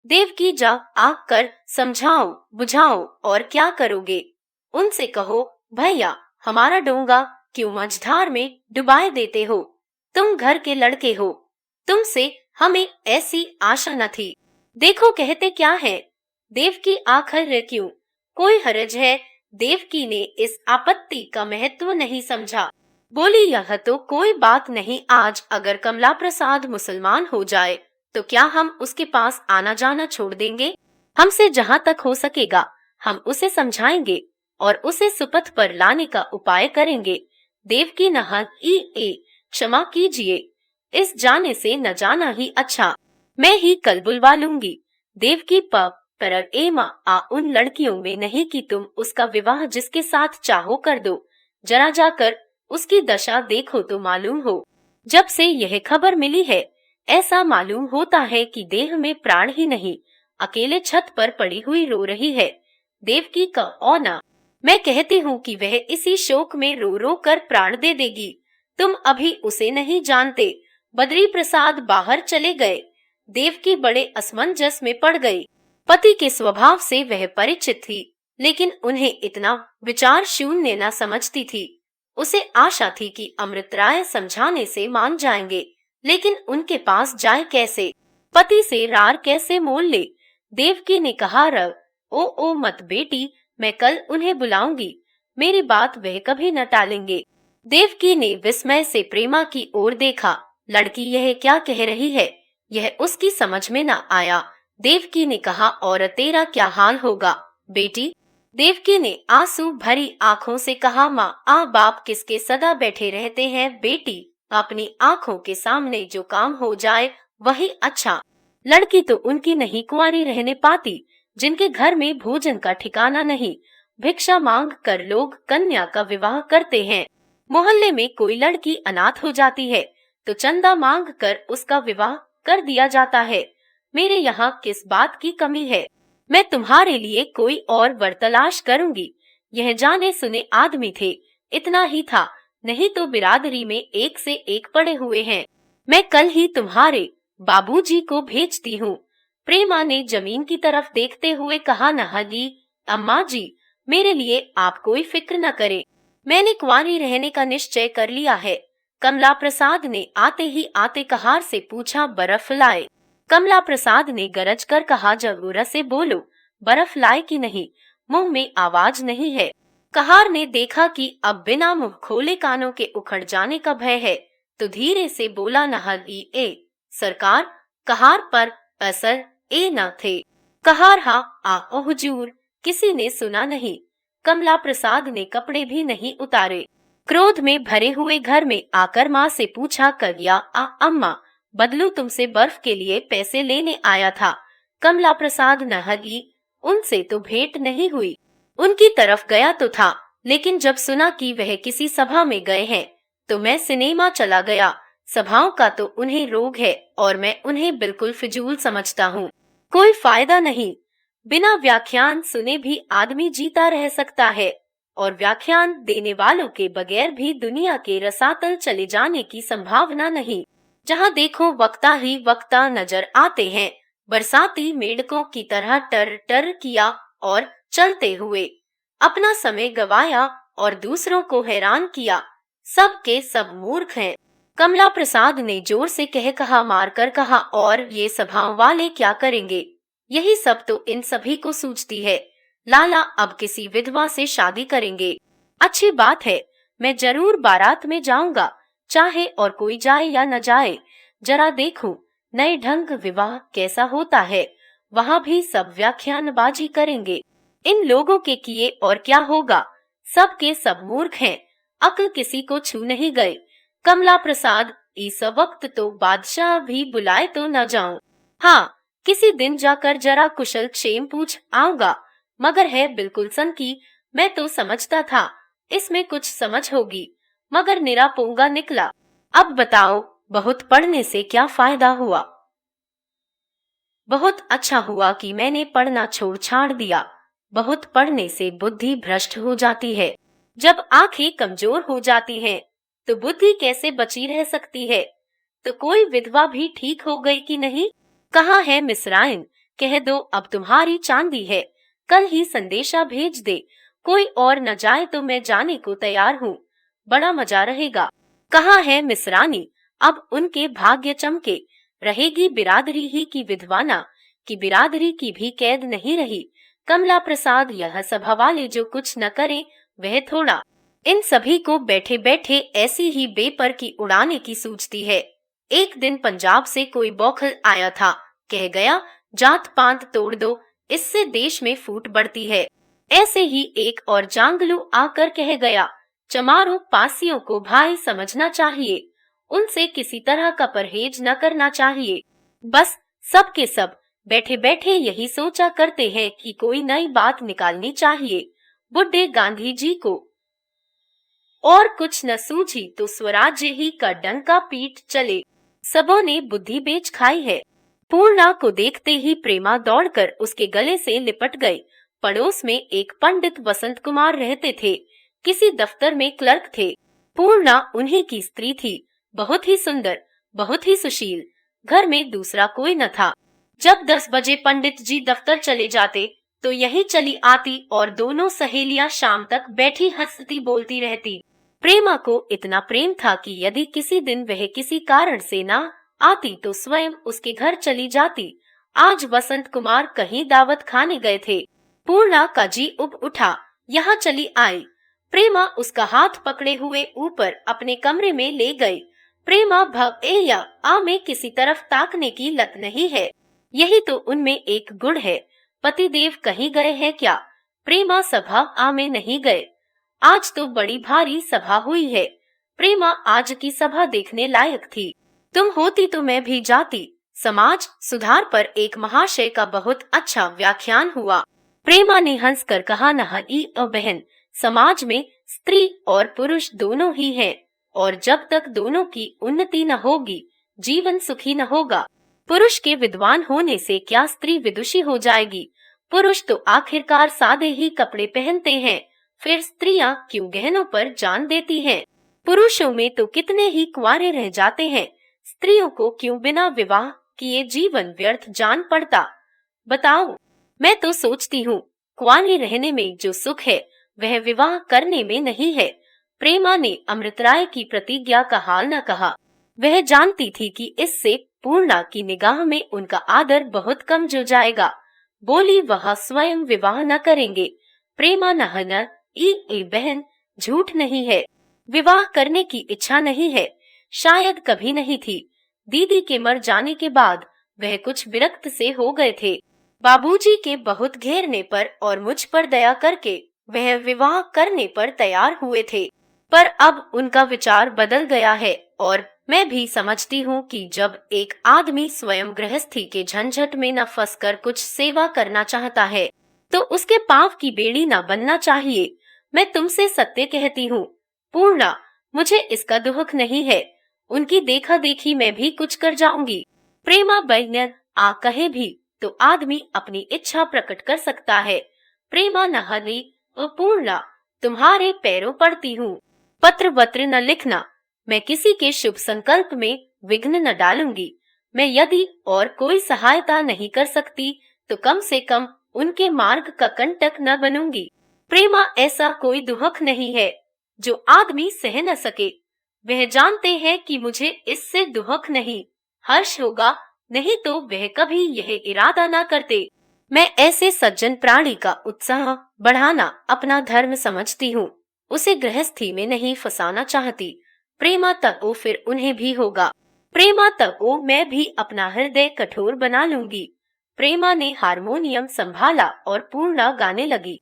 देवकी जा आग कर समझाओ बुझाओ और क्या करोगे। उनसे कहो भैया हमारा डोंगा क्यों मझधार में डुबाए देते हो। तुम घर के लड़के हो, तुमसे हमें ऐसी आशा न थी। देखो कहते क्या है, देवकी आखिर क्यों कोई हरज है। देवकी ने इस आपत्ति का महत्व नहीं समझा। बोली यह तो कोई बात नहीं, आज अगर कमला प्रसाद मुसलमान हो जाए तो क्या हम उसके पास आना जाना छोड़ देंगे। हमसे जहाँ तक हो सकेगा हम उसे समझाएंगे और उसे सुपथ पर लाने का उपाय करेंगे। देवकी क्षमा कीजिए, इस जाने से न जाना ही अच्छा, मैं ही कल बुलवा लूंगी। देवकी पर आ उन लड़कियों में नहीं कि तुम उसका विवाह जिसके साथ चाहो कर दो। जरा जाकर उसकी दशा देखो तो मालूम हो। जब से यह खबर मिली है ऐसा मालूम होता है कि देह में प्राण ही नहीं, अकेले छत पर पड़ी हुई रो रही है। देवकी का औना, मैं कहती हूँ कि वह इसी शोक में रो रो कर प्राण दे देगी। तुम अभी उसे नहीं जानते। बद्री प्रसाद बाहर चले गए। देवकी बड़े असमंजस में पड़ गई। पति के स्वभाव से वह परिचित थी, लेकिन उन्हें इतना विचार शून्य न समझती थी। उसे आशा थी कि अमृत राय समझाने से मान जाएंगे, लेकिन उनके पास जाए कैसे, पति से रार कैसे मोल ले। देवकी ने कहा रव ओ मत बेटी, मैं कल उन्हें बुलाऊंगी, मेरी बात वह कभी न टालेंगे। देवकी ने विस्मय से प्रेमा की ओर देखा। लड़की यह क्या कह रही है, यह उसकी समझ में न आया। देवकी ने कहा और तेरा क्या हाल होगा बेटी। देवकी ने आंसू भरी आंखों से कहा माँ बाप किसके सदा बैठे रहते हैं बेटी, अपनी आंखों के सामने जो काम हो जाए वही अच्छा। लड़की तो उनकी नहीं कुंवारी रहने पाती, जिनके घर में भोजन का ठिकाना नहीं, भिक्षा मांग कर लोग कन्या का विवाह करते हैं। मोहल्ले में कोई लड़की अनाथ हो जाती है तो चंदा मांग कर उसका विवाह कर दिया जाता है। मेरे यहाँ किस बात की कमी है, मैं तुम्हारे लिए कोई और वर तलाश करूंगी। यह जाने सुने आदमी थे, इतना ही था, नहीं तो बिरादरी में एक से एक पड़े हुए हैं। मैं कल ही तुम्हारे बाबूजी को भेजती हूँ। प्रेमा ने जमीन की तरफ देखते हुए कहा नहागी अम्मा जी, मेरे लिए आप कोई फिक्र न करें, मैंने कुंवारी रहने का निश्चय कर लिया है। कमला प्रसाद ने आते ही आते कहार से पूछा बर्फ लाए। कमला प्रसाद ने गरज कर कहा जरूरत से बोलो, बर्फ लाए कि नहीं, मुंह में आवाज नहीं है। कहार ने देखा कि अब बिना मुंह खोले कानों के उखड़ जाने का भय है तो धीरे से बोला नहागी सरकार। कहार पर असर न थे। कहार ओ हुजूर, किसी ने सुना नहीं। कमला प्रसाद ने कपड़े भी नहीं उतारे, क्रोध में भरे हुए घर में आकर माँ से पूछा करिया अम्मा, बदलू तुमसे बर्फ के लिए पैसे लेने आया था। कमला प्रसाद नहगी, उनसे तो भेंट नहीं हुई, उनकी तरफ गया तो था, लेकिन जब सुना कि वह किसी सभा में गए हैं तो मैं सिनेमा चला गया। सभाओं का तो उन्हें रोग है और मैं उन्हें बिल्कुल फिजूल समझता हूँ, कोई फायदा नहीं। बिना व्याख्यान सुने भी आदमी जीता रह सकता है और व्याख्यान देने वालों के बगैर भी दुनिया के रसातल चले जाने की संभावना नहीं। जहाँ देखो वक्ता ही वक्ता नजर आते हैं। बरसाती मेंढकों की तरह टर टर किया और चलते हुए अपना समय गवाया और दूसरों को हैरान किया। सब के सब मूर्ख हैं। कमला प्रसाद ने जोर से कहा मारकर कहा, और ये सभाओं वाले क्या करेंगे, यही सब तो इन सभी को सूझती है। लाला अब किसी विधवा से शादी करेंगे। अच्छी बात है, मैं जरूर बारात में जाऊंगा, चाहे और कोई जाए या न जाए। जरा देखूं नए ढंग विवाह कैसा होता है, वहाँ भी सब व्याख्यानबाजी करेंगे। इन लोगों के किए और क्या होगा, सब के सब मूर्ख हैं, अक्ल किसी को छू नहीं गए। कमला प्रसाद, इस वक्त तो बादशाह भी बुलाए तो न जाऊं। हाँ, किसी दिन जाकर जरा कुशल क्षेम पूछ आऊंगा, मगर है बिल्कुल सनकी। मैं तो समझता था इसमें कुछ समझ होगी, मगर निरा पोंगा निकला। अब बताओ, बहुत पढ़ने से क्या फायदा हुआ। बहुत अच्छा हुआ कि मैंने पढ़ना छोड़ छाड़ दिया। बहुत पढ़ने से बुद्धि भ्रष्ट हो जाती है। जब आंखें कमजोर हो जाती हैं, तो बुद्धि कैसे बची रह सकती है। तो कोई विधवा भी ठीक हो गई कि नहीं। कहाँ है मिसराइन, कह दो अब तुम्हारी चांदी है, कल ही संदेशा भेज दे, कोई और न जाए तो मैं जाने को तैयार हूँ, बड़ा मजा रहेगा। कहाँ है मिसरानी, अब उनके भाग्य चमके, रहेगी बिरादरी ही की विधवाना, कि बिरादरी की भी कैद नहीं रही। कमला प्रसाद यह सभा वाले जो कुछ न करे वह थोड़ा, इन सभी को बैठे बैठे ऐसी ही बेपर की उड़ाने की सूझती है। एक दिन पंजाब से कोई बौखल आया था, कह गया जात पात तोड़ दो, इससे देश में फूट बढ़ती है। ऐसे ही एक और जांगलू आकर कह गया चमारों पासियों को भाई समझना चाहिए, उनसे किसी तरह का परहेज न करना चाहिए। बस सब के सब बैठे बैठे यही सोचा करते हैं कि कोई नई बात निकालनी चाहिए। बुड्ढे गांधी जी को और कुछ न सूझी तो स्वराज्य ही का डंका पीट चले। सबों ने बुद्धि बेच खाई है। पूर्णा को देखते ही प्रेमा दौड़कर उसके गले से लिपट गई। पड़ोस में एक पंडित वसंत कुमार रहते थे, किसी दफ्तर में क्लर्क थे। पूर्णा उन्हीं की स्त्री थी, बहुत ही सुंदर, बहुत ही सुशील, घर में दूसरा कोई न था। जब 10 बजे पंडित जी दफ्तर चले जाते तो यही चली आती और दोनों सहेलियां शाम तक बैठी हंसती बोलती रहती। प्रेमा को इतना प्रेम था कि यदि किसी दिन वह किसी कारण से ना आती तो स्वयं उसके घर चली जाती। आज वसंत कुमार कहीं दावत खाने गए थे। पूर्णा का जी उब उठा, यहाँ चली आई। प्रेमा उसका हाथ पकड़े हुए ऊपर अपने कमरे में ले गई। प्रेमा भैया आ में किसी तरफ ताकने की लत नहीं है, यही तो उनमें एक गुण है। पतिदेव कहीं गए हैं क्या? प्रेमा सभा आ में नहीं गए। आज तो बड़ी भारी सभा हुई है। प्रेमा आज की सभा देखने लायक थी। तुम होती तो मैं भी जाती। समाज सुधार पर एक महाशय का बहुत अच्छा व्याख्यान हुआ। प्रेमा ने हंसकर कहा, नहीं बहन, समाज में स्त्री और पुरुष दोनों ही हैं, और जब तक दोनों की उन्नति न होगी जीवन सुखी न होगा। पुरुष के विद्वान होने से क्या स्त्री विदुषी हो जाएगी? पुरुष तो आखिरकार सादे ही कपड़े पहनते हैं, फिर स्त्रियां क्यों गहनों पर जान देती हैं? पुरुषों में तो कितने ही कुंवारे रह जाते हैं, स्त्रियों को क्यों बिना विवाह किए जीवन व्यर्थ जान पड़ता? बताओ, मैं तो सोचती हूँ कुंवारी रहने में जो सुख है वह विवाह करने में नहीं है। प्रेमा ने अमृतराय की प्रतिज्ञा का हाल न कहा। वह जानती थी कि इससे पूर्णा की निगाह में उनका आदर बहुत कम जो जाएगा। बोली, वह स्वयं विवाह न करेंगे। प्रेमा नहन बहन, झूठ नहीं है, विवाह करने की इच्छा नहीं है, शायद कभी नहीं थी। दीदी के मर जाने के बाद वह कुछ विरक्त से हो गए थे। बाबूजी के बहुत घेरने पर और मुझ पर दया करके वह विवाह करने पर तैयार हुए थे, पर अब उनका विचार बदल गया है। और मैं भी समझती हूँ कि जब एक आदमी स्वयं गृहस्थी के झंझट में न फंसकर कुछ सेवा करना चाहता है तो उसके पांव की बेड़ी न बनना चाहिए। मैं तुमसे सत्य कहती हूँ पूर्णा, मुझे इसका दुख नहीं है। उनकी देखा देखी मैं भी कुछ कर जाऊंगी। प्रेमा बैनर आ कहे भी तो आदमी अपनी इच्छा प्रकट कर सकता है। प्रेमा नहरी, पूर्णा, तुम्हारे पैरों पड़ती हूँ, पत्र वत्र न लिखना। मैं किसी के शुभ संकल्प में विघ्न न डालूंगी। मैं यदि और कोई सहायता नहीं कर सकती तो कम से कम उनके मार्ग का कंटक न बनूंगी। प्रेमा, ऐसा कोई दुख नहीं है जो आदमी सह न सके। वह जानते हैं कि मुझे इससे दुख नहीं, हर्ष होगा, नहीं तो वह कभी यह इरादा न करते। मैं ऐसे सज्जन प्राणी का उत्साह बढ़ाना अपना धर्म समझती हूँ, उसे गृहस्थी में नहीं फंसाना चाहती। प्रेमा तको फिर उन्हें भी होगा। प्रेमा तको मैं भी अपना हृदय कठोर बना लूंगी। प्रेमा ने हारमोनियम संभाला और पूर्णा गाने लगी।